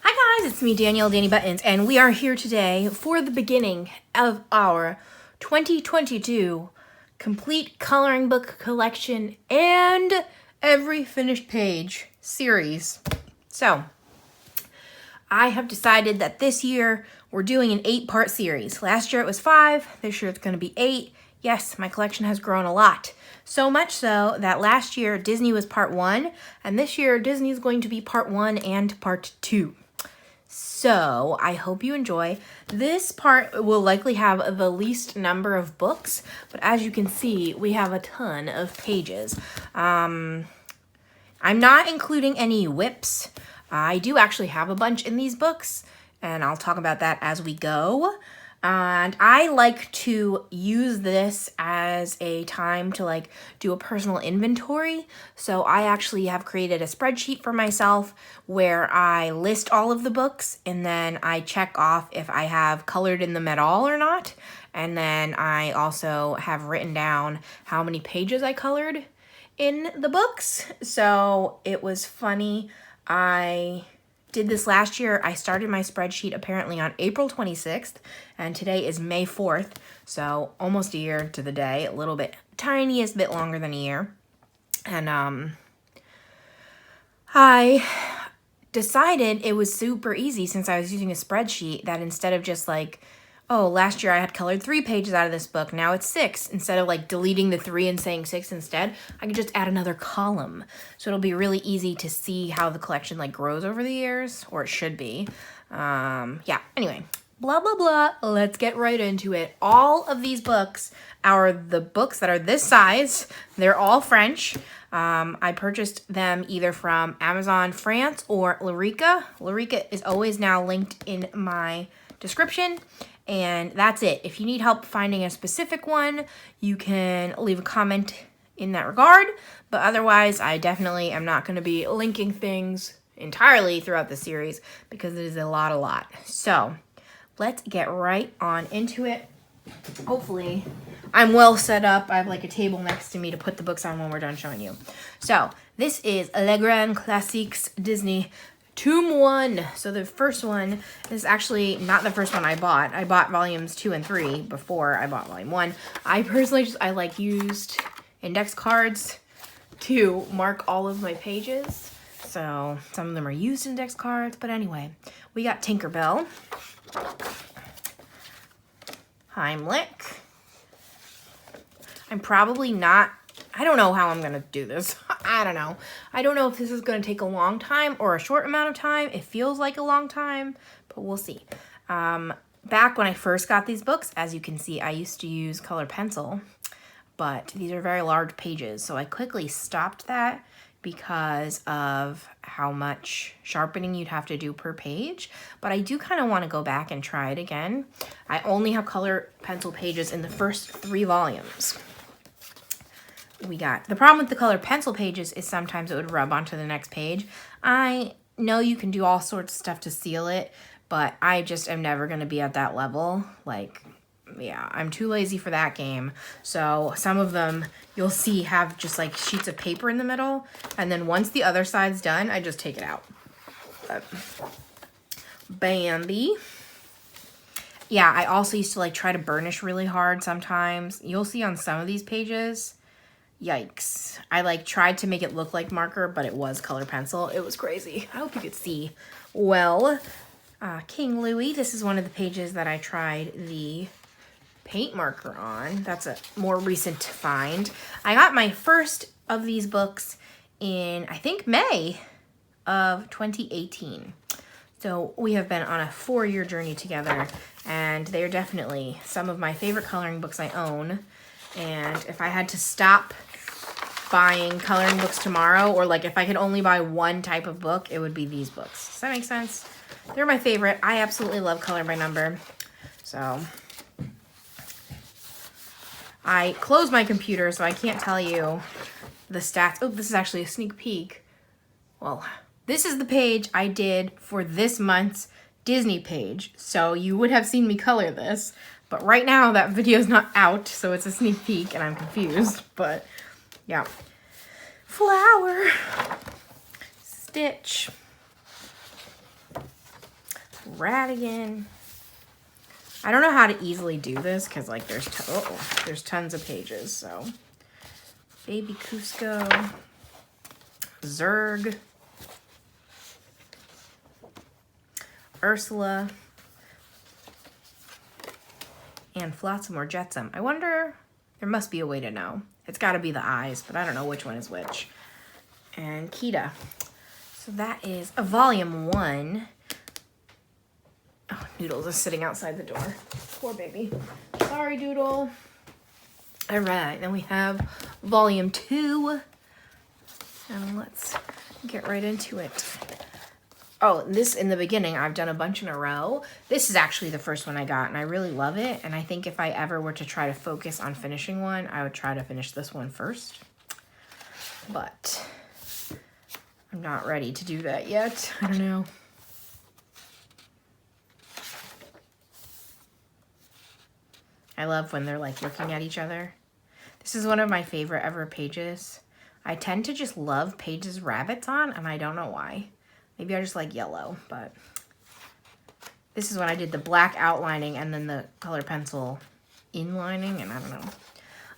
Hi guys, it's me, Danibuttons, and we are here today for the beginning of our 2022 complete coloring book collection and every finished page series. So, I have decided that this year we're doing an 8-part series. Last year it was 5, this year it's going to be 8. Yes, my collection has grown a lot. So much so that last year Disney was part 1, and this year Disney is going to be part 1 and part 2. So I hope you enjoy. This part will likely have the least number of books, but as you can see, we have a ton of pages. I'm not including any whips. I do actually have a bunch in these books, and I'll talk about that as we go. And I like to use this as a time to do a personal inventory. So I actually have created a spreadsheet for myself where I list all of the books and then I check off if I have colored in them at all or not. And then I also have written down how many pages I colored in the books. So it was funny. I did this last year. I started my spreadsheet apparently on April 26th, and today is May 4th, so almost a year to the day, a little bit, tiniest bit longer than a year. And I decided it was super easy since I was using a spreadsheet that instead of just oh, last year I had colored 3 pages out of this book, now it's 6. Instead of deleting the 3 and saying 6 instead, I could just add another column. So it'll be really easy to see how the collection grows over the years, or it should be. Yeah, anyway, blah, blah, blah. Let's get right into it. All of these books are the books that are this size. They're all French. I purchased them either from Amazon France or Larica. Larica is always now linked in my description. And that's it. If you need help finding a specific one, you can leave a comment in that regard. But otherwise, I definitely am not going to be linking things entirely throughout the series because it is a lot. So let's get right on into it. Hopefully, I'm well set up. I have a table next to me to put the books on when we're done showing you. So this is Les Grands Classiques Disney Tome 1. So the first one is actually not the first one I bought. I bought volumes 2 and 3 before I bought volume 1. I personally used index cards to mark all of my pages. So some of them are used index cards, but anyway, we got Tinkerbell, Heimlich. I don't know how I'm going to do this. I don't know. I don't know if this is going to take a long time or a short amount of time. It feels like a long time, but we'll see. Back when I first got these books, as you can see, I used to use color pencil, but these are very large pages. So I quickly stopped that because of how much sharpening you'd have to do per page. But I do kind of want to go back and try it again. I only have color pencil pages in the first 3 volumes. The problem with the color pencil pages is sometimes it would rub onto the next page. I know you can do all sorts of stuff to seal it, but I just am never going to be at that level. Yeah, I'm too lazy for that game. So some of them you'll see have just sheets of paper in the middle, and then once the other side's done, I just take it out. But Bambi. Yeah, I also used to try to burnish really hard sometimes. You'll see on some of these pages. Yikes. I tried to make it look like marker, but it was color pencil. It was crazy. I hope you could see. Well, King Louie. This is one of the pages that I tried the paint marker on. That's a more recent find. I got my first of these books in, I think, May of 2018. So we have been on a 4-year journey together, and they are definitely some of my favorite coloring books I own. And if I had to stop buying coloring books tomorrow, or if I could only buy one type of book, it would be these books. Does that make sense? They're my favorite. I absolutely love color by number. So I closed my computer, so I can't tell you the stats. Oh, this is actually a sneak peek. Well, this is the page I did for this month's Disney page. So you would have seen me color this, but right now that video is not out, so it's a sneak peek and I'm confused, but yeah. Flower, Stitch, Radigan. I don't know how to easily do this because like there's tons of pages. So Baby Cusco, Zurg, Ursula, and Flotsam or Jetsam. I wonder, there must be a way to know. It's got to be the eyes, but I don't know which one is which. And Kita. So that is a volume 1. Oh, Noodles is sitting outside the door. Poor baby. Sorry, Doodle. All right, then we have volume 2. And let's get right into it. Oh, this in the beginning, I've done a bunch in a row. This is actually the first one I got, and I really love it. And I think if I ever were to try to focus on finishing one, I would try to finish this one first. But I'm not ready to do that yet. I don't know. I love when they're like looking at each other. This is one of my favorite ever pages. I tend to just love pages rabbits on, and I don't know why. Maybe I just like yellow, but this is when I did the black outlining and then the color pencil inlining, and I don't know.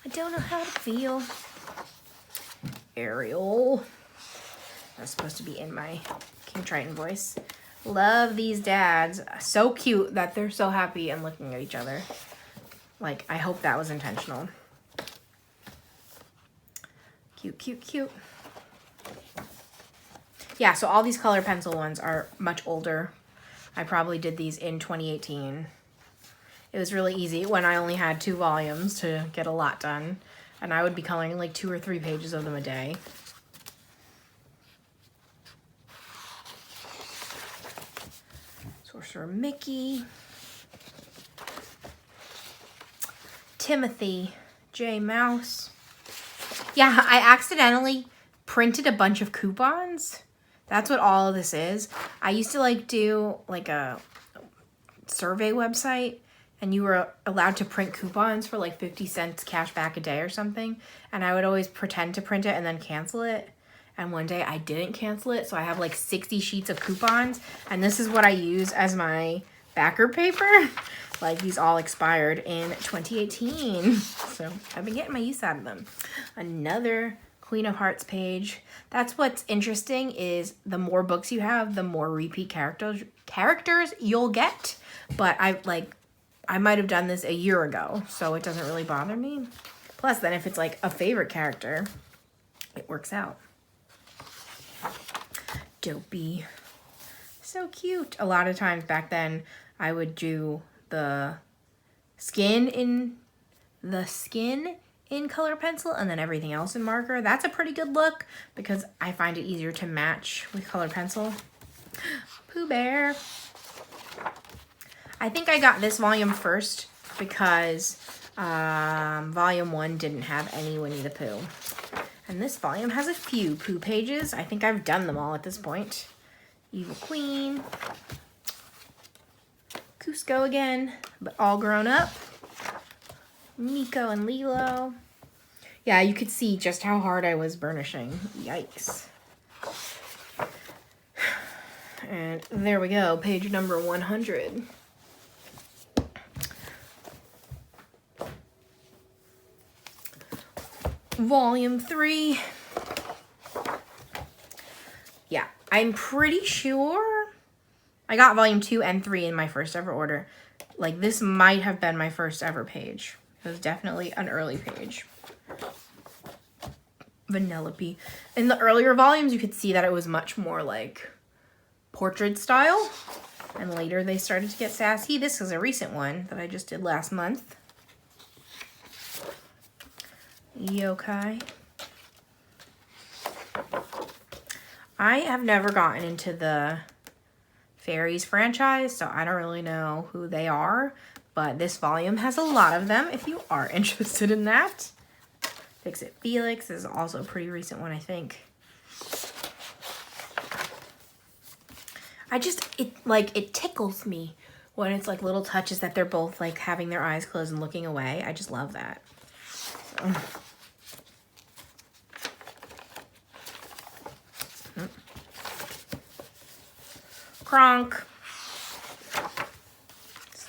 I don't know how to feel. Ariel. That's supposed to be in my King Triton voice. Love these dads. So cute that they're so happy and looking at each other. Like, I hope that was intentional. Cute, cute, cute. Yeah, so all these color pencil ones are much older. I probably did these in 2018. It was really easy when I only had 2 volumes to get a lot done. And I would be coloring like 2 or 3 pages of them a day. Sorcerer Mickey. Timothy J. Mouse. Yeah, I accidentally printed a bunch of coupons. That's what all of this is. I used to like do like a survey website, and you were allowed to print coupons for like 50 cents cash back a day or something. And I would always pretend to print it and then cancel it. And one day I didn't cancel it, so I have like 60 sheets of coupons. And this is what I use as my backer paper. Like, these all expired in 2018. So I've been getting my use out of them. Another Queen of Hearts page. That's what's interesting, is the more books you have, the more repeat characters you'll get. But I might have done this a year ago, so it doesn't really bother me. Plus, then if it's like a favorite character, it works out. Dopey. So cute. A lot of times back then, I would do the skin in color pencil and then everything else in marker. That's a pretty good look because I find it easier to match with color pencil. Pooh Bear. I think I got this volume first because volume 1 didn't have any Winnie the Pooh. And this volume has a few Pooh pages. I think I've done them all at this point. Evil Queen. Cusco again, but all grown up. Nico and Lilo. Yeah, you could see just how hard I was burnishing. Yikes. And there we go, page number 100. Volume 3. Yeah, I'm pretty sure I got volume 2 and 3 in my first ever order. Like, this might have been my first ever page. It was definitely an early page. Vanellope. In the earlier volumes, you could see that it was much more like portrait style. And later they started to get sassy. This is a recent one that I just did last month. Yokai. I have never gotten into the Fairies franchise, so I don't really know who they are, but this volume has a lot of them if you are interested in that. Fix It Felix is also a pretty recent one, I think. It tickles me when it's like little touches that they're both like having their eyes closed and looking away. I just love that. So. Kronk.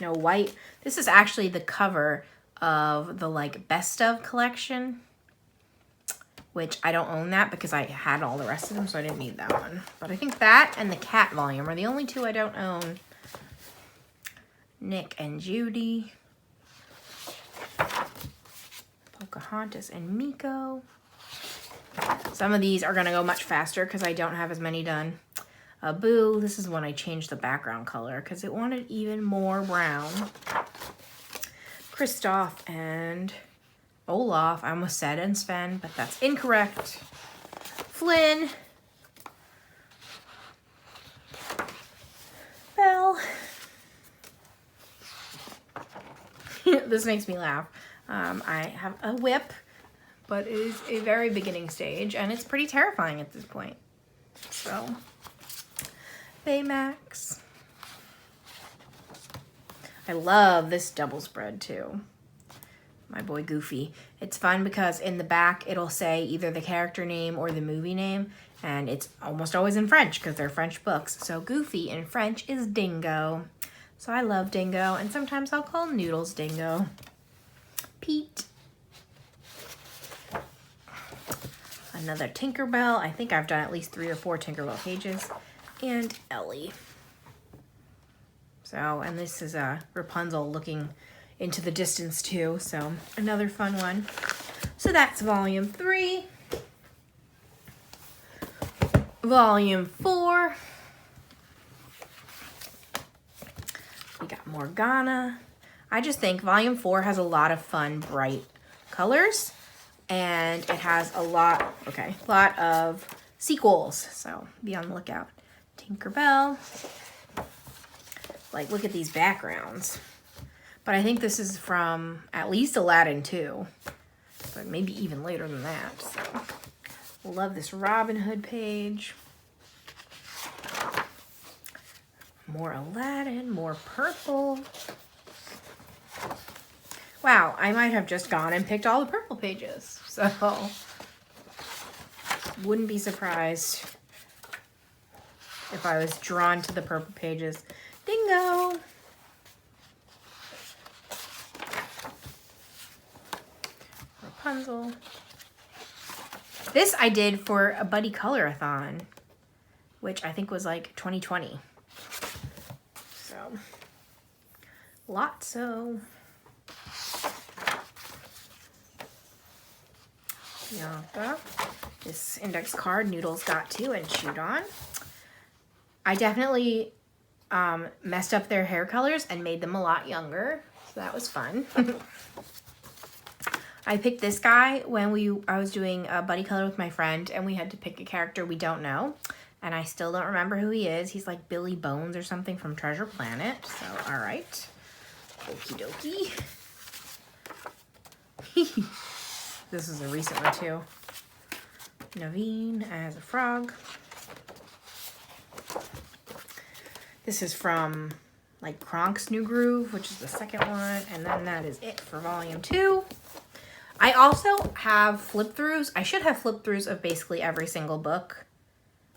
Snow White. This is actually the cover of the like best of collection, which I don't own that because I had all the rest of them, so I didn't need that one. But I think that and the cat volume are the only two I don't own. Nick and Judy. Pocahontas and Miko. Some of these are going to go much faster because I don't have as many done. Boo, this is when I changed the background color because it wanted even more brown. Kristoff and Olaf. I almost said and Sven, but that's incorrect. Flynn. Belle. This makes me laugh. I have a whip, but it is a very beginning stage, and it's pretty terrifying at this point. So, Baymax. I love this double spread too. My boy Goofy. It's fun because in the back it'll say either the character name or the movie name, and it's almost always in French because they're French books. So Goofy in French is Dingo. So I love Dingo, and sometimes I'll call Noodles Dingo. Pete. Another Tinkerbell. I think I've done at least 3 or 4 Tinkerbell pages. And Ellie. So, and this is Rapunzel looking into the distance too. So, another fun one. So that's volume 3. Volume 4. We got Morgana. I just think volume 4 has a lot of fun, bright colors. And it has a lot of sequels. So be on the lookout. Tinkerbell. Like, look at these backgrounds. But I think this is from at least Aladdin 2. But maybe even later than that. So love this Robin Hood page. More Aladdin, more purple. Wow, I might have just gone and picked all the purple pages. So, wouldn't be surprised if I was drawn to the purple pages. Dingo! Rapunzel. This I did for a buddy color-a-thon, which I think was like 2020. So, Lotso. Bianca. This index card Noodles got to and chewed on. I definitely messed up their hair colors and made them a lot younger. So that was fun. I picked this guy when I was doing a buddy color with my friend, and we had to pick a character we don't know. And I still don't remember who he is. He's like Billy Bones or something from Treasure Planet. So, all right. Okie dokie. This is a recent one too. Naveen as a frog. This is from like Kronk's New Groove, which is the second one. And then that is it for volume 2. I also have flip-throughs. I should have flip-throughs of basically every single book.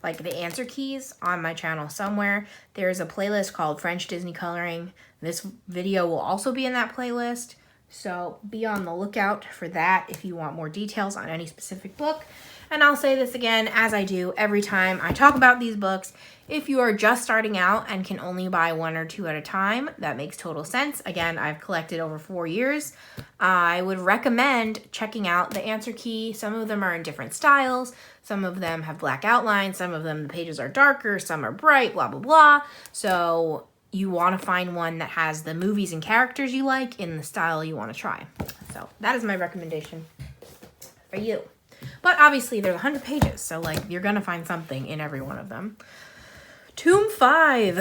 Like the answer keys on my channel somewhere. There's a playlist called French Disney Coloring. This video will also be in that playlist. So be on the lookout for that if you want more details on any specific book. And I'll say this again, as I do every time I talk about these books. If you are just starting out and can only buy 1 or 2 at a time, that makes total sense. Again, I've collected over 4 years. I would recommend checking out the answer key. Some of them are in different styles. Some of them have black outlines. Some of them, the pages are darker. Some are bright, blah, blah, blah. So you want to find one that has the movies and characters you like in the style you want to try. So that is my recommendation for you. But obviously there's 100 pages, so like you're going to find something in every one of them. Tomb 5.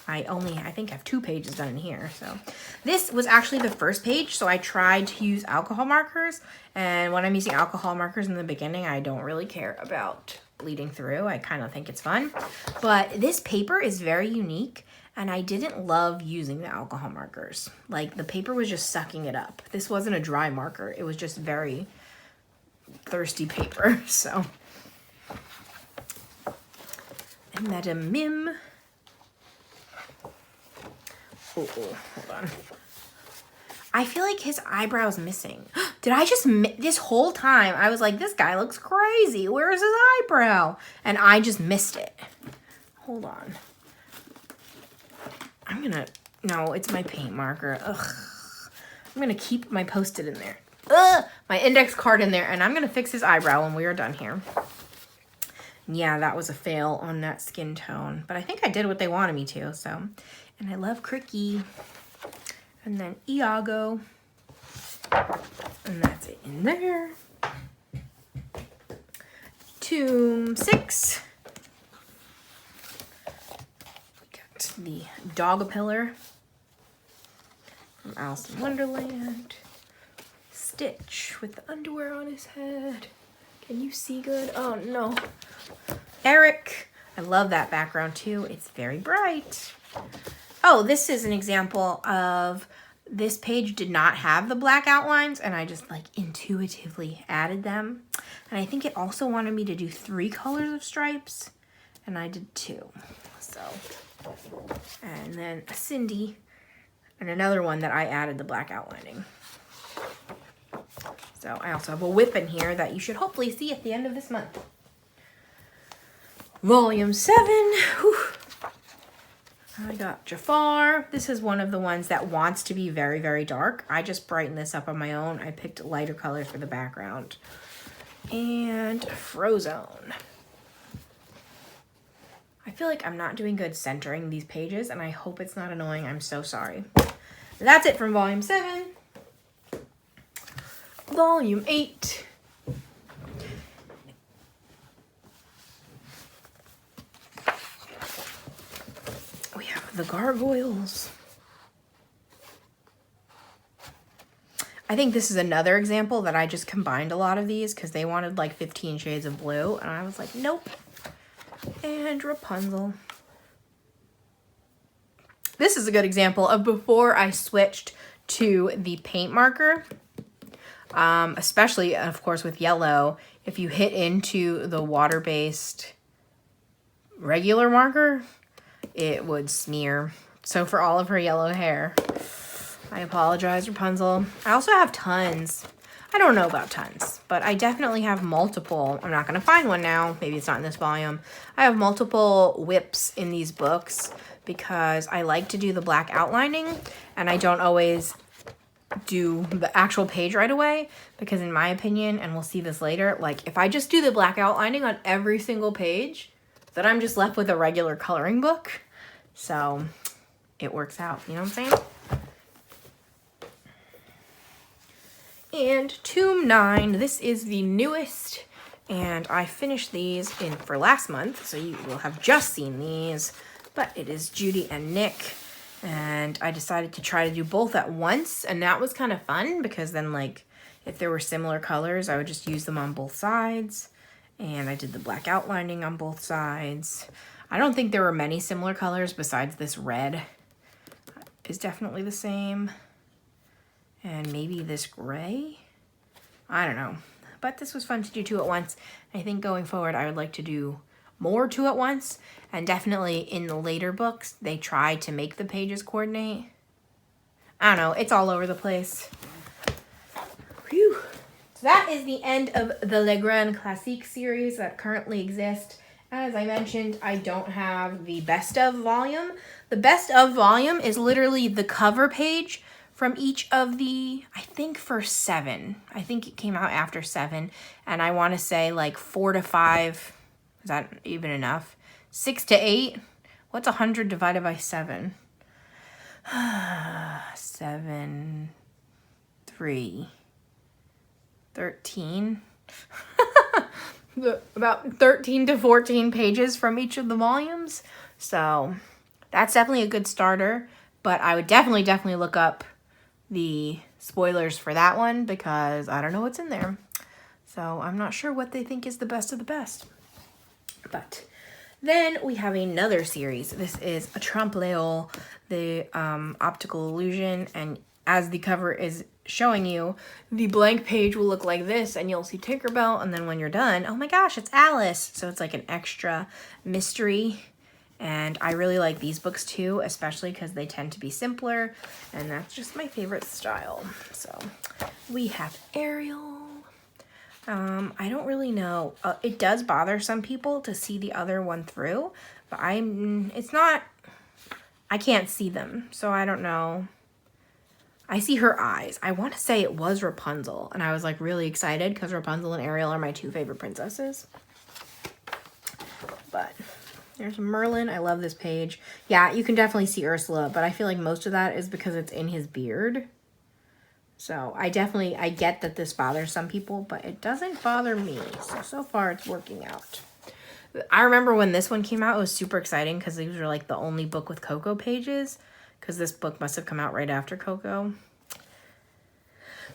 I think have 2 pages done in here. So this was actually the first page, so I tried to use alcohol markers. And when I'm using alcohol markers in the beginning, I don't really care about bleeding through. I kind of think it's fun. But this paper is very unique, and I didn't love using the alcohol markers. Like, the paper was just sucking it up. This wasn't a dry marker. It was just very thirsty paper, so. And Madame Mim. Oh, hold on. I feel like his eyebrow's missing. Did I just, this whole time, I was like, this guy looks crazy. Where's his eyebrow? And I just missed it. Hold on. I'm gonna, no, it's my paint marker. Ugh. I'm gonna keep my Post-it in there. Ugh, my index card in there, and I'm gonna fix his eyebrow when we are done here. Yeah, that was a fail on that skin tone, but I think I did what they wanted me to, so. And I love Cricky. And then Iago. And that's it in there. Tomb 6. We got the dog pillar from Alice in Wonderland. Stitch with the underwear on his head. Can you see good? Oh no. Eric. I love that background too. It's very bright. Oh, this is an example of this page did not have the black outlines and I just like intuitively added them. And I think it also wanted me to do 3 colors of stripes and I did 2. So, and then a Cindy and another one that I added the black outlining. So I also have a whip in here that you should hopefully see at the end of this month. Volume 7. Whew. I got Jafar. This is one of the ones that wants to be very, very dark. I just brightened this up on my own. I picked lighter colors for the background. And Frozone. I feel like I'm not doing good centering these pages, and I hope it's not annoying. I'm so sorry. That's it from Volume 7. Volume 8. We have the Gargoyles. I think this is another example that I just combined a lot of these because they wanted like 15 shades of blue, and I was like, nope. And Rapunzel. This is a good example of before I switched to the paint marker. Especially, of course, with yellow, if you hit into the water-based regular marker, it would smear. So for all of her yellow hair, I apologize, Rapunzel. I also have tons. I don't know about tons, but I definitely have multiple. I'm not going to find one now. Maybe it's not in this volume. I have multiple whips in these books because I like to do the black outlining, and I don't always do the actual page right away because in my opinion, and we'll see this later, like if I just do the black outlining on every single page, then I'm just left with a regular coloring book. So it works out, you know what I'm saying? And Tomb 9, this is the newest, and I finished these for last month, so you will have just seen these, but it is Judy and Nick, and I decided to try to do both at once, and that was kind of fun, because then, like, if there were similar colors, I would just use them on both sides, and I did the black outlining on both sides. I don't think there were many similar colors besides this red is definitely the same. And maybe this gray? I don't know. But this was fun to do 2 at once. I think going forward, I would like to do more 2 at once. And definitely in the later books, they try to make the pages coordinate. I don't know. It's all over the place. Whew. So that is the end of the Le Grand Classique series that currently exist. As I mentioned, I don't have the best of volume. The best of volume is literally the cover page from each of the, I think for 7. I think it came out after 7. And I want to say like 4 to 5. Is that even enough? 6 to 8? What's 100 divided by 7? 7, 3, 13. About 13 to 14 pages from each of the volumes. So that's definitely a good starter. But I would definitely look up the spoilers for that one because I don't know what's in there. So I'm not sure what they think is the best of the best. But then we have another series. This is a Trompe-l'oeil, the optical illusion. And as the cover is showing you, the blank page will look like this and you'll see Tinkerbell. And then when you're done, oh my gosh, it's Alice. So it's like an extra mystery. And I really like these books too, especially because they tend to be simpler, and that's just my favorite style. So we have Ariel. I don't really know. It does bother some people to see the other one through, but I can't see them, so I don't know. I see her eyes. I want to say it was Rapunzel, and I was like really excited because Rapunzel and Ariel are my two favorite princesses. But there's Merlin. I love this page. Yeah, you can definitely see Ursula, but I feel like most of that is because it's in his beard. So I get that this bothers some people, but it doesn't bother me. So far it's working out. I remember when this one came out, it was super exciting because these were like the only book with Coco pages, because this book must have come out right after Coco.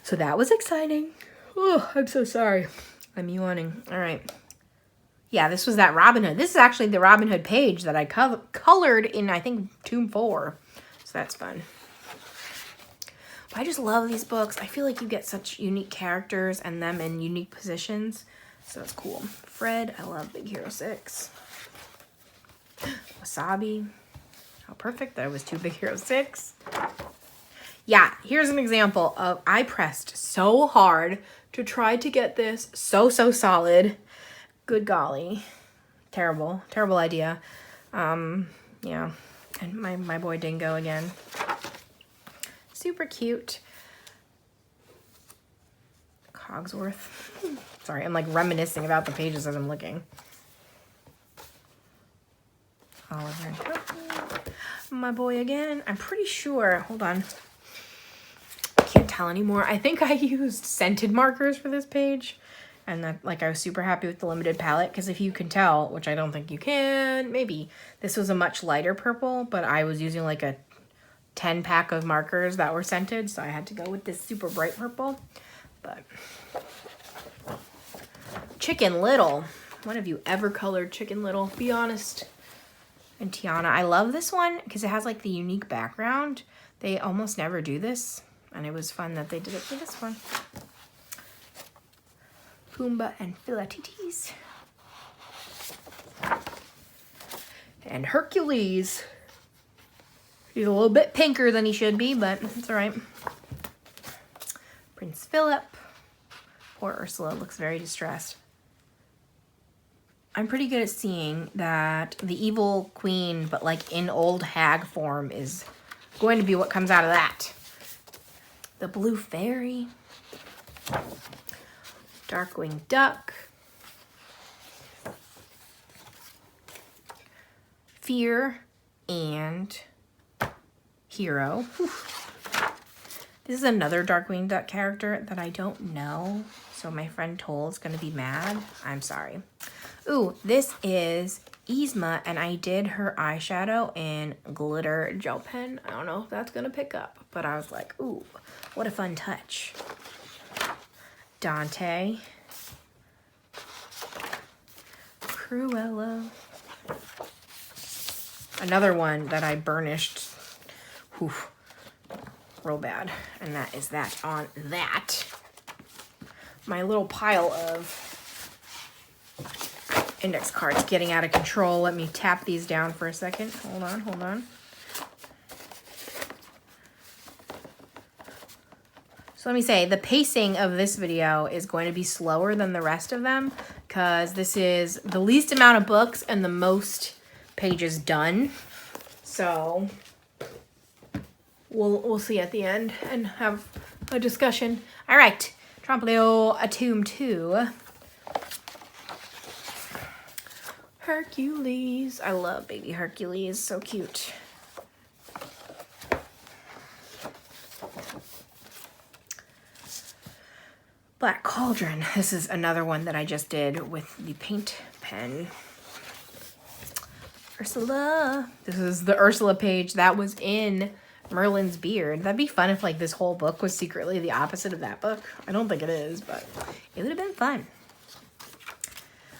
So that was exciting. Oh, I'm so sorry. I'm yawning. All right. Yeah, this was that Robin Hood. This is actually the Robin Hood page that I colored in, I think, Tomb 4. So that's fun. But I just love these books. I feel like you get such unique characters and them in unique positions. So it's cool. Fred, I love Big Hero 6. Wasabi. How perfect that it was 2 Big Hero 6. Yeah, here's an example of I pressed so hard to try to get this so solid. Good golly. Terrible idea. Yeah. And my boy Dingo again. Super cute. Cogsworth. Sorry, I'm like reminiscing about the pages as I'm looking. Oliver and Cookie. My boy again. I'm pretty sure. Hold on. I can't tell anymore. I think I used scented markers for this page. And that, like, I was super happy with the limited palette, because if you can tell, which I don't think you can, maybe, this was a much lighter purple, but I was using like a 10 pack of markers that were scented, so I had to go with this super bright purple. But Chicken Little. When have you ever colored Chicken Little? Be honest. And Tiana. I love this one because it has like the unique background. They almost never do this, and it was fun that they did it for this one. Pumbaa and Philatites. And Hercules. He's a little bit pinker than he should be, but it's all right. Prince Philip. Poor Ursula looks very distressed. I'm pretty good at seeing that the evil queen, but like in old hag form, is going to be what comes out of that. The Blue Fairy. Darkwing Duck. Fear and Hero. Whew. This is another Darkwing Duck character that I don't know, so my friend Toll's gonna be mad. I'm sorry. Ooh, this is Yzma, and I did her eyeshadow in glitter gel pen. I don't know if that's gonna pick up, but I was like, ooh, what a fun touch. Dante. Cruella. Another one that I burnished. Whew, real bad. And that is that on that. My little pile of index cards getting out of control. Let me tap these down for a second. Hold on. So let me say, the pacing of this video is going to be slower than the rest of them, because this is the least amount of books and the most pages done. So we'll see at the end and have a discussion. All right, Tromplio Atum 2. Hercules. I love baby Hercules. So cute. Black Cauldron. This is another one that I just did with the paint pen. Ursula. This is the Ursula page that was in Merlin's beard. That'd be fun if like this whole book was secretly the opposite of that book. I don't think it is, but it would have been fun.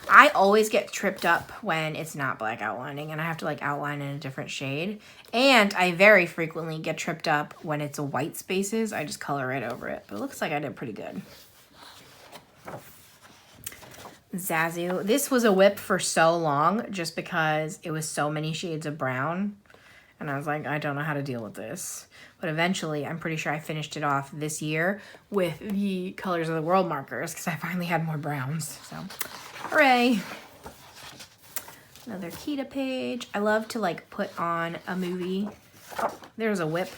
I always get tripped up when it's not black outlining and I have to like outline in a different shade. And I very frequently get tripped up when it's a white spaces. I just color right over it. But it looks like I did pretty good. Zazu. This was a whip for so long just because it was so many shades of brown. And I was like, I don't know how to deal with this. But eventually, I'm pretty sure I finished it off this year with the Colors of the World markers because I finally had more browns. So, hooray. Another Kita page. I love to like put on a movie. Oh, there's a whip.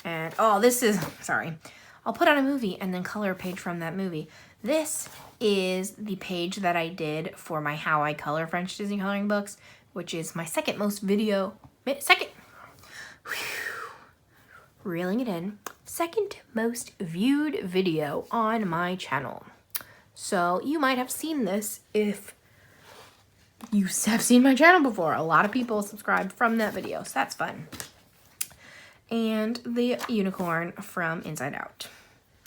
And, oh, this is, sorry. I'll put on a movie and then color a page from that movie. This is the page that I did for my How I Color French Disney coloring books, which is my second most reeling it in, second most viewed video on my channel. So you might have seen this if you have seen my channel before. A lot of people subscribed from that video, so that's fun. And the unicorn from Inside Out.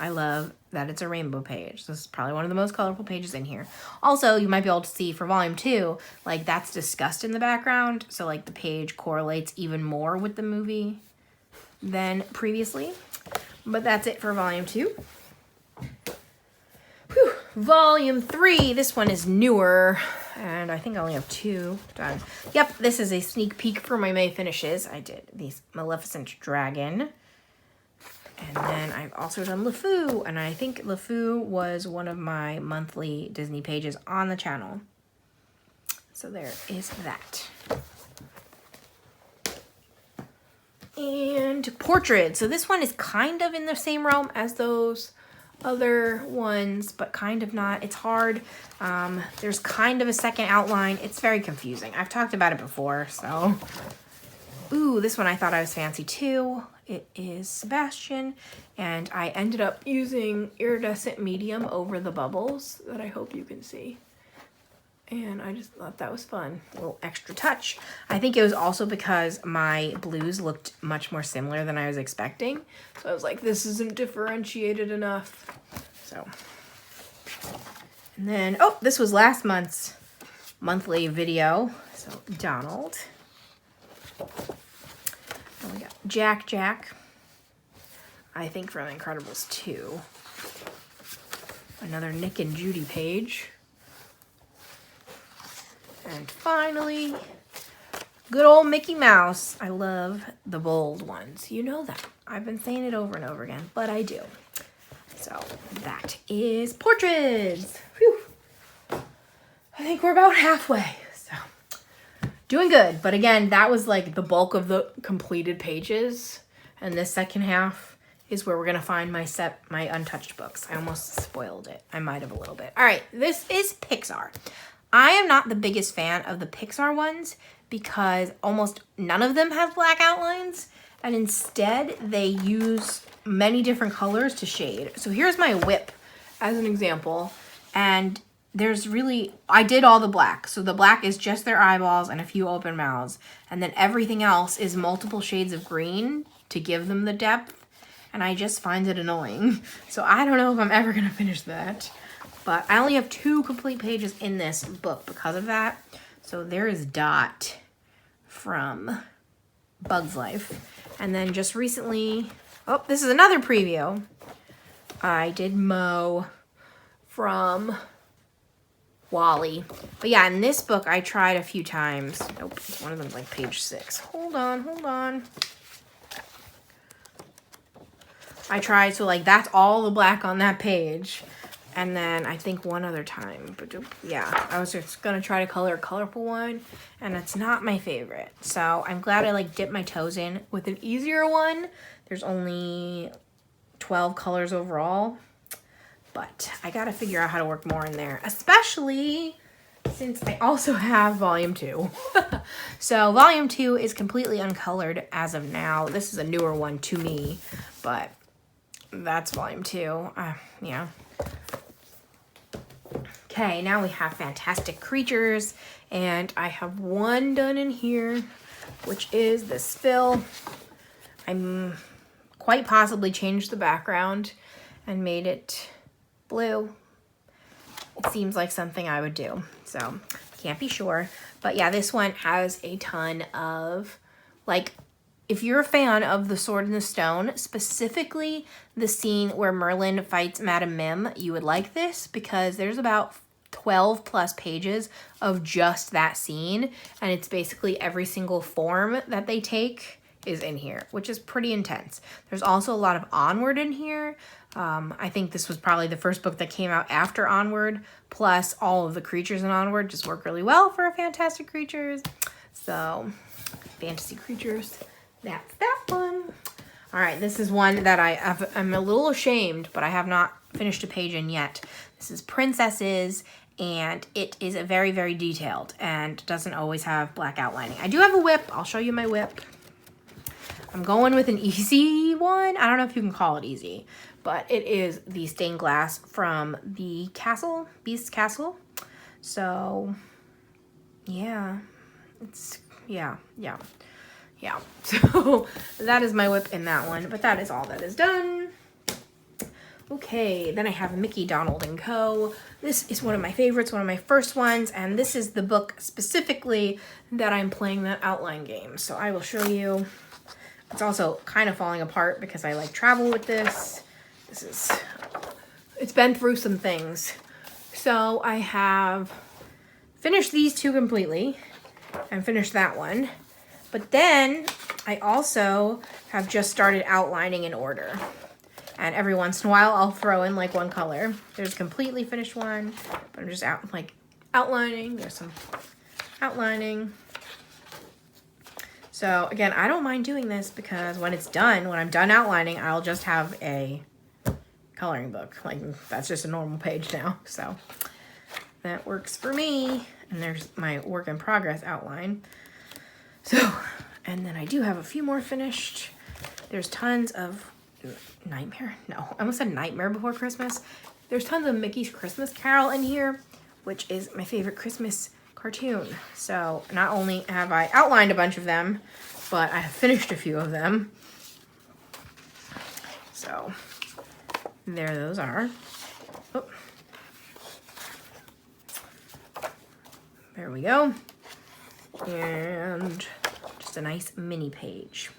I love that it's a rainbow page. This is probably one of the most colorful pages in here. Also, you might be able to see for volume 2, like that's discussed in the background. So like the page correlates even more with the movie than previously. But that's it for volume 2. Whew. Volume 3, this one is newer. And I think I only have 2 done. Yep, this is a sneak peek for my May finishes. I did these Maleficent Dragon. And then I've also done LeFou, and I think LeFou was one of my monthly Disney pages on the channel. So there is that. And portrait. So this one is kind of in the same realm as those other ones, but kind of not. It's hard. There's kind of a second outline. It's very confusing. I've talked about it before, so. Ooh, this one I thought I was fancy too. It is Sebastian, and I ended up using iridescent medium over the bubbles that I hope you can see. And I just thought that was fun. A little extra touch. I think it was also because my blues looked much more similar than I was expecting. So I was like, this isn't differentiated enough. So, and then, oh, this was last month's monthly video. So Donald. And we got Jack, I think from Incredibles 2. Another Nick and Judy page. And finally, good old Mickey Mouse. I love the bold ones. You know that. I've been saying it over and over again, but I do. So that is portraits. Whew. I think we're about halfway. Doing good, but again, that was like the bulk of the completed pages, and this second half is where we're gonna find my untouched books. I almost spoiled it. I might have a little bit. All right, this is Pixar. I am not the biggest fan of the Pixar ones because almost none of them have black outlines, and instead they use many different colors to shade. So here's my whip as an example, and there's really, I did all the black. So the black is just their eyeballs and a few open mouths. And then everything else is multiple shades of green to give them the depth. And I just find it annoying. So I don't know if I'm ever going to finish that. But I only have 2 complete pages in this book because of that. So there is Dot from Bug's Life. And then just recently, oh, this is another preview. I did Mo from Wally. But yeah, in this book, I tried a few times. Nope, one of them's like page 6. Hold on. I tried, so like that's all the black on that page. And then I think one other time. But yeah, I was just gonna try to color a colorful one, and it's not my favorite. So I'm glad I like dipped my toes in with an easier one. There's only 12 colors overall. But I gotta figure out how to work more in there, especially since I also have volume 2. So volume 2 is completely uncolored as of now. This is a newer one to me, but that's volume 2. Yeah. Okay, now we have Fantastic Creatures, and I have one done in here, which is this fill. I'm quite possibly changed the background and made it blue. It seems like something I would do, so can't be sure. But yeah, this one has a ton of, like, if you're a fan of The Sword in the Stone, specifically the scene where Merlin fights Madame Mim, you would like this because there's about 12 plus pages of just that scene. And it's basically every single form that they take is in here, which is pretty intense. There's also a lot of Onward in here. I think this was probably the first book that came out after Onward, plus all of the creatures in Onward just work really well for Fantastic Creatures. So, fantasy creatures, that's that one. All right, this is one that I'm a little ashamed, but I have not finished a page in yet. This is Princesses, and it is a very, very detailed and doesn't always have black outlining. I do have a whip. I'll show you my whip. I'm going with an easy one. I don't know if you can call it easy, but it is the stained glass from the castle, Beast's Castle. So, yeah, yeah. So that is my whip in that one, but that is all that is done. Okay, then I have Mickey, Donald, and Co. This is one of my favorites, one of my first ones, and this is the book specifically that I'm playing that outline game. So I will show you. It's also kind of falling apart because I like travel with this. It's been through some things. So I have finished these two completely and finished that one. But then I also have just started outlining in order. And every once in a while I'll throw in like one color. There's a completely finished one, but I'm just outlining. There's some outlining. So again, I don't mind doing this because when I'm done outlining, I'll just have a coloring book. Like, that's just a normal page now. So that works for me. And there's my work in progress outline. So, and then I do have a few more finished. There's tons of Nightmare. No, I almost said Nightmare Before Christmas. There's tons of Mickey's Christmas Carol in here, which is my favorite Christmas cartoon. So not only have I outlined a bunch of them, but I have finished a few of them. So there those are. Oh. There we go. And just a nice mini page.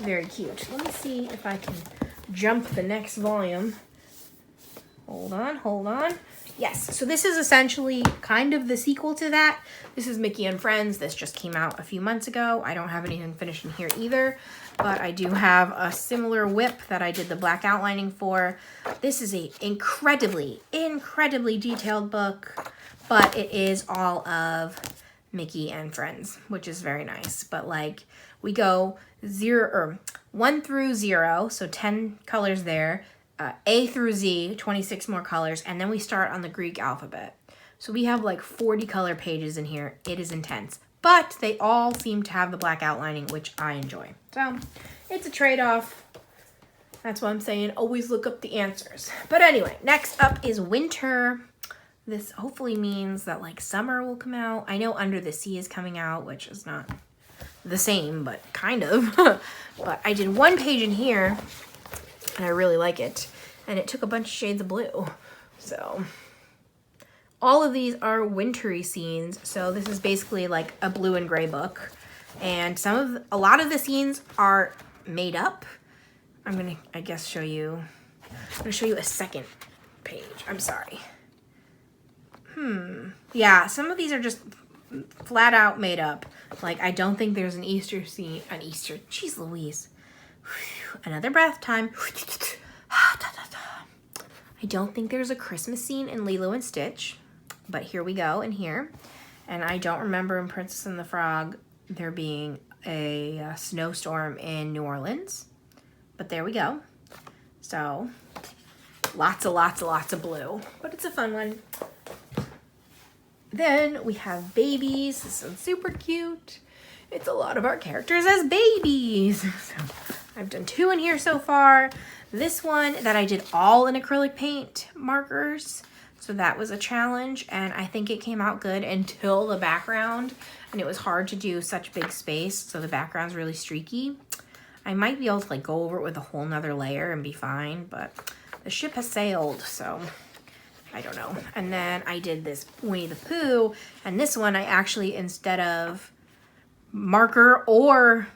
Very cute. Let me see if I can jump the next volume. Hold on. Yes, so this is essentially kind of the sequel to that. This is Mickey and Friends. This just came out a few months ago. I don't have anything finished in here either, but I do have a similar whip that I did the black outlining for. This is a incredibly detailed book, but it is all of Mickey and Friends, which is very nice. But like, we go 1 through 0, so 10 colors there. A through Z, 26 more colors, and then we start on the Greek alphabet. So we have like 40 color pages in here. It is intense, but they all seem to have the black outlining, which I enjoy. So it's a trade-off. That's why I'm saying always look up the answers. But anyway, next up is winter. This hopefully means that like summer will come out. I know Under the Sea is coming out, which is not the same, but kind of. But I did one page in here, and I really like it. And it took a bunch of shades of blue. So all of these are wintry scenes. So this is basically like a blue and gray book. And a lot of the scenes are made up. I'm gonna, I guess, show you. I'm gonna show you a second page. I'm sorry. Yeah, some of these are just flat out made up. Like, I don't think there's an Easter scene, jeez Louise. Another breath time. I don't think there's a Christmas scene in Lilo and Stitch, but here we go in here. And I don't remember in Princess and the Frog there being a snowstorm in New Orleans, but there we go. So lots of blue, but it's a fun one. Then we have babies. This one's super cute. It's a lot of our characters as babies. So I've done 2 in here so far. This one that I did all in acrylic paint markers. So that was a challenge, and I think it came out good until the background, and it was hard to do such big space, so the background's really streaky. I might be able to like go over it with a whole nother layer and be fine, but the ship has sailed, so I don't know. And then I did this Winnie the Pooh, and this one I actually, instead of marker or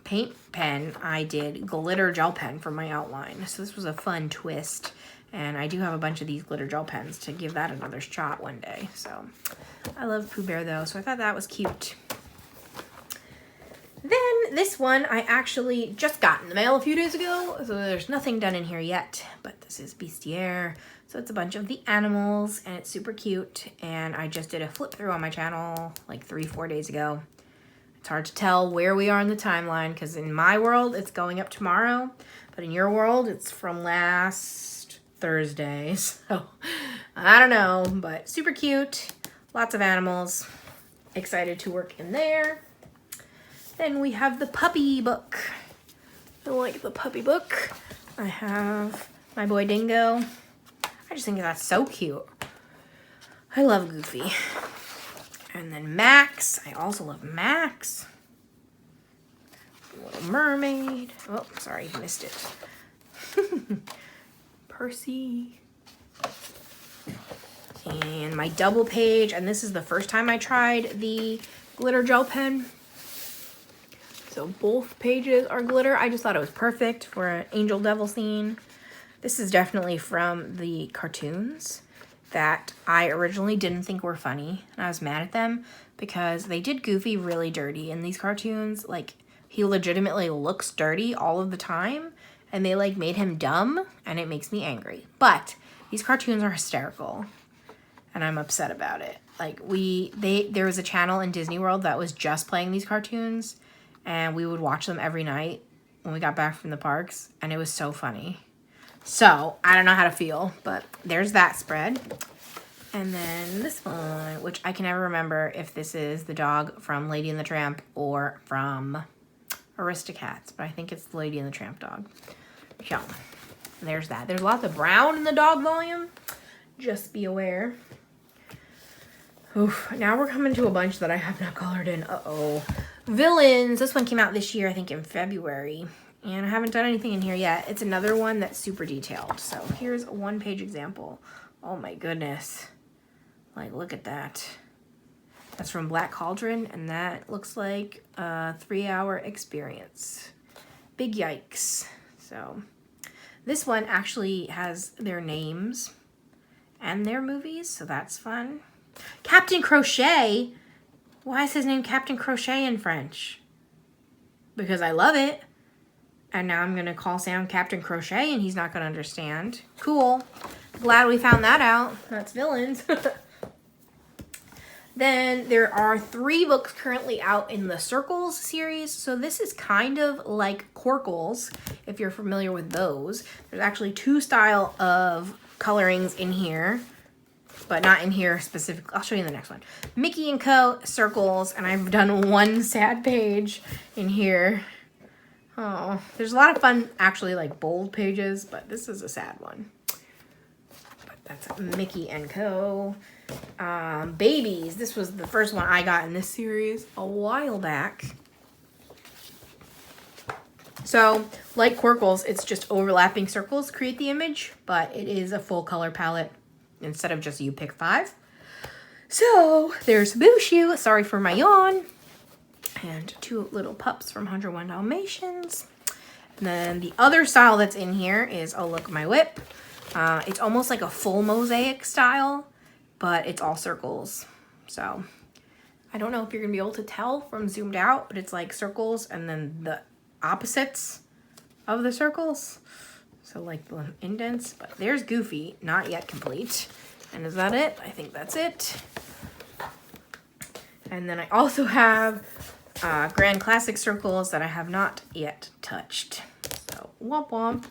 paint pen, I did glitter gel pen for my outline. So this was a fun twist. And I do have a bunch of these glitter gel pens to give that another shot one day. So I love Pooh Bear though, so I thought that was cute. Then this one I actually just got in the mail a few days ago, so there's nothing done in here yet, but this is Bestiaire. So it's a bunch of the animals and it's super cute, and I just did a flip through on my channel like 3-4 days ago. It's hard to tell where we are in the timeline because in my world it's going up tomorrow, but in your world it's from last Thursday, so I don't know, but super cute, lots of animals, excited to work in there. Then we have the puppy book. I like the puppy book. I have my boy Dingo. I just think that's so cute. I love Goofy. And then Max. I also love Max. Little Mermaid. Oh, sorry, missed it. Percy. And my double page. And this is the first time I tried the glitter gel pen. So both pages are glitter. I just thought it was perfect for an angel devil scene. This is definitely from the cartoons that I originally didn't think were funny. And I was mad at them because they did Goofy really dirty in these cartoons. Like, he legitimately looks dirty all of the time. And they like made him dumb, and it makes me angry. But these cartoons are hysterical. And I'm upset about it. Like, there was a channel in Disney World that was just playing these cartoons. And we would watch them every night when we got back from the parks. And it was so funny. So, I don't know how to feel. But there's that spread. And then this one, which I can never remember if this is the dog from Lady and the Tramp or from Aristocats. But I think it's the Lady and the Tramp dog. So, there's that. There's lots of brown in the dog volume. Just be aware. Oof, now we're coming to a bunch that I have not colored in. Uh-oh. Villains. This one came out this year, I think in February. And I haven't done anything in here yet. It's another one that's super detailed. So here's a one-page example. Oh my goodness. Like, look at that. That's from Black Cauldron, and that looks like a 3-hour experience. Big yikes. So this one actually has their names and their movies, so that's fun. Captain Crochet. Why is his name Captain Crochet in French? Because I love it. And now I'm going to call Sam Captain Crochet and he's not going to understand. Cool. Glad we found that out. That's villains. Then there are 3 books currently out in the Circles series. So this is kind of like Corkles, if you're familiar with those. There's actually 2 style of colorings in here, but not in here specifically. I'll show you the next one. Mickey & Co. Circles, and I've done 1 sad page in here. Oh, there's a lot of fun, actually, like bold pages, but this is a sad one. But that's Mickey & Co. Babies. This was the first one I got in this series a while back. So, like Corkles, it's just overlapping circles create the image, but it is a full color palette instead of just you pick 5. So, there's Booshu. Sorry for my yawn. And 2 little pups from 101 Dalmatians. And then the other style that's in here is Oh Look My Whip. It's almost like a full mosaic style, but it's all circles. So I don't know if you're going to be able to tell from zoomed out, but it's like circles and then the opposites of the circles. So like the indents. But there's Goofy, not yet complete. And is that it? I think that's it. And then I also have Grand Classic Circles that I have not yet touched. So, womp womp.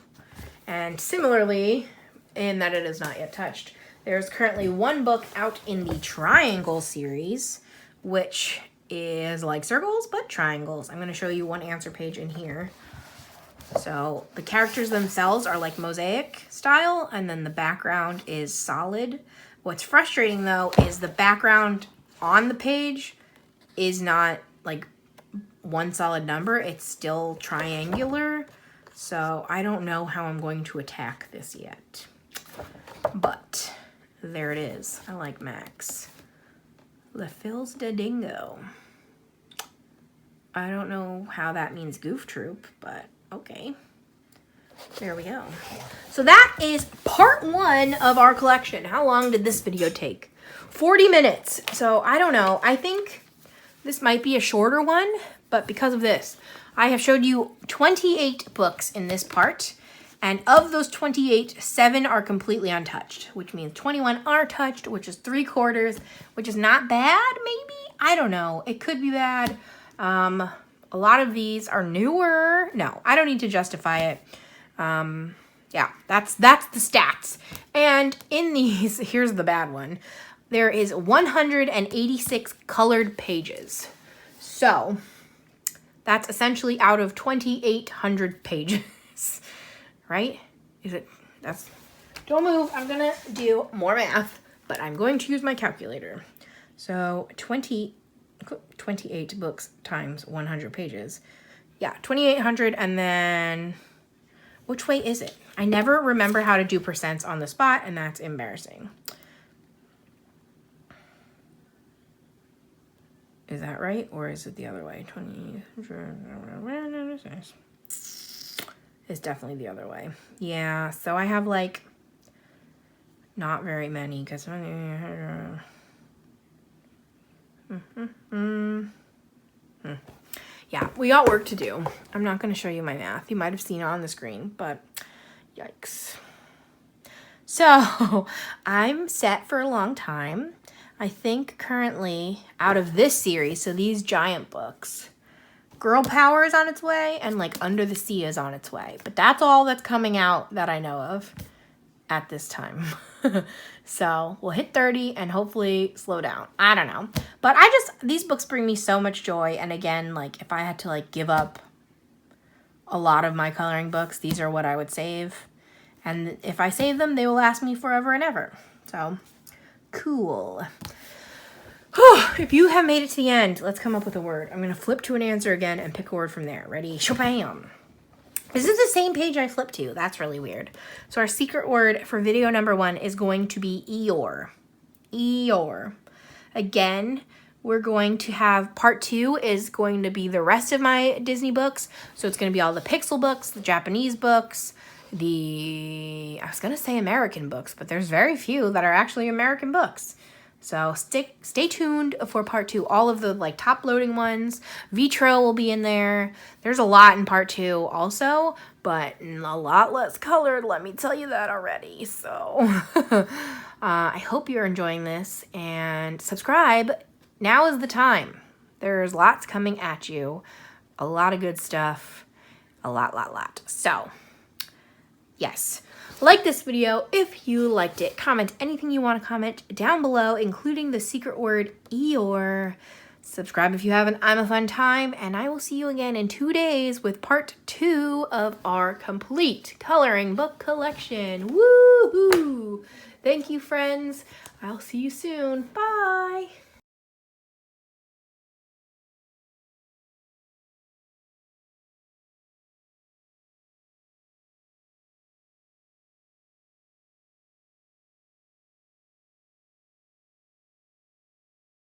And similarly, in that it is not yet touched, there's currently 1 book out in the Triangle series, which is like circles, but triangles. I'm going to show you 1 answer page in here. So, the characters themselves are like mosaic style, and then the background is solid. What's frustrating, though, is the background on the page is not like 1 solid number. It's still triangular. So I don't know how I'm going to attack this yet. But there it is. I like Max. Le Fils de Dingo. I don't know how that means Goof Troop, but okay. There we go. So that is part 1 of our collection. How long did this video take? 40 minutes. So I don't know. I think this might be a shorter one, but because of this, I have showed you 28 books in this part. And of those 28, 7 are completely untouched, which means 21 are touched, which is 3/4, which is not bad, maybe? I don't know. It could be bad. A lot of these are newer. No, I don't need to justify it. Yeah, that's the stats. And in these, here's the bad one. There is 186 colored pages. So that's essentially out of 2,800 pages. Right? Don't move. I'm going to do more math, but I'm going to use my calculator. So 28 books times 100 pages. Yeah, 2,800. And then which way is it? I never remember how to do percents on the spot, and that's embarrassing. Is that right? Or is it the other way? 20. It's definitely the other way. Yeah, so I have like not very many because yeah, we got work to do. I'm not going to show you my math. You might have seen it on the screen, but yikes. So I'm set for a long time. I think currently out of this series, so these giant books, Girl Power is on its way, and like Under the Sea is on its way. But that's all that's coming out that I know of at this time. So we'll hit 30 and hopefully slow down. I don't know. But these books bring me so much joy. And again, like if I had to like give up a lot of my coloring books, these are what I would save. And if I save them, they will last me forever and ever. So cool. If you have made it to the end, let's come up with a word. I'm going to flip to an answer again and pick a word from there. Ready? Shabam. This is the same page I flipped to. That's really weird. So our secret word for video number 1 is going to be Eeyore. Eeyore. Again, we're going to have part 2 is going to be the rest of my Disney books. So it's going to be all the Pixar books, the Japanese books, I was going to say American books, but there's very few that are actually American books. So stay tuned for part 2. All of the like top loading ones. Vitro will be in there. There's a lot in part 2 also, but a lot less colored. Let me tell you that already. So I hope you're enjoying this and subscribe. Now is the time. There's lots coming at you. A lot of good stuff. A lot. So yes. Like this video if you liked it. Comment anything you want to comment down below, including the secret word Eeyore. Subscribe if you haven't. I'm a fun time, and I will see you again in 2 days with part 2 of our complete coloring book collection. Woohoo! Thank you, friends. I'll see you soon. Bye!